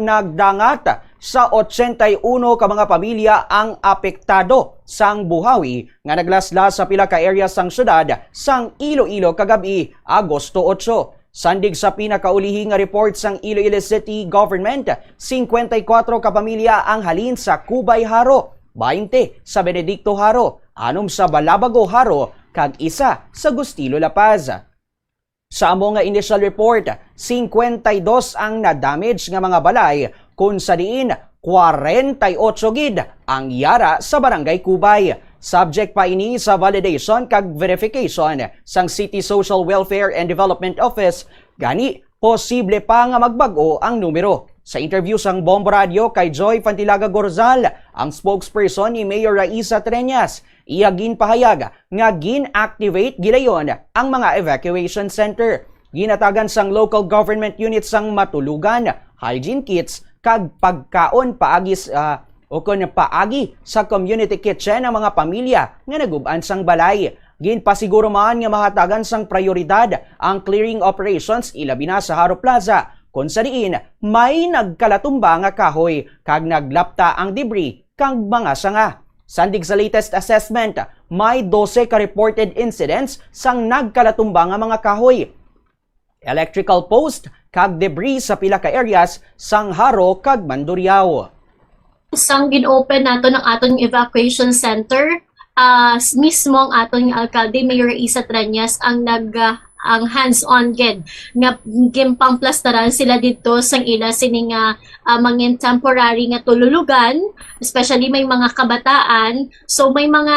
nagdangat sa 81 ka mga pamilya ang apektado sang buhawi nga naglaslas sa pila ka area sang syudad sang Iloilo kagabi Agosto 8. Sandig sa pinakaulihi nga report sang Iloilo City Government, 54 ka pamilya ang halin sa Cubay Haro, 20 sa Benedicto Haro, 6 sa Balabago Haro, kag isa sa Gustilo La Paz. Sa amo nga initial report, 52 ang na-damage nga mga balay kung sa diin 48 gid ang yara sa Barangay Cubay. Subject pa ini sa validation kag verification sang City Social Welfare and Development Office, gani posible pa nga magbago ang numero. Sa interview sang Bombo Radio kay Joy Fantilaga Gorzal, ang spokesperson ni Mayor Raisa Treñas, iya ginpahayag nga gin-activate gilayon ang mga evacuation center. Ginatagan sang local government units sang matulugan, hygiene kits, kag pagkaon paagi sa community kitchen ng mga pamilya nga naguban sang balay. Ginpasiguro man nga mahatagan sang prioridad ang clearing operations ilabi na sa Haro Plaza, kung sa diin may nagkalatumba nga kahoy kag naglapta ang debris kag mga sanga. Sandig sa latest assessment, may 12 ka reported incidents sang nagkalatumba nga mga kahoy, electrical post kag debris sa pila ka areas sang Haro kag Mandurriao. Sang gin-open nato ng atong evacuation center, mismo ang atong alkalde Mayor Raisa Treñas ang hands-on gid nga gimpamplastaran sila dito sang ila sining mga temporary nga tululugan, especially may mga kabataan. So may mga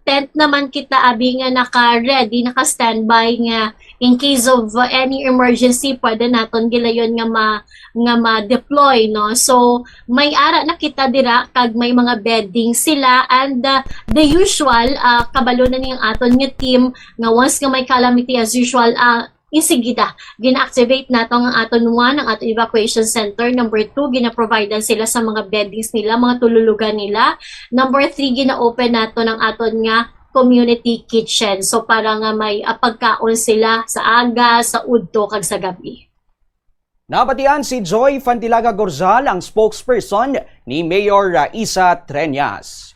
tent naman kita abi nga naka-ready, naka-standby nga in case of any emergency pwede naton gilayon nga ma-deploy, no. So may ara na kita dira kag may mga bedding sila, and the usual kabalo na niyang aton nga team nga once nga may calamity as usual isigida gina-activate nato ang aton 1 ang aton evacuation center. Number 2, gina-providean sila sa mga beddings nila, mga tululugan nila. Number 3, gina-open nato ng aton nga community kitchen, so para nga may pagkaon sila sa aga, sa udto kag sa gabi. Napatian si Joy Fantilaga Gorzal, ang spokesperson ni Mayor Raisa Treñas.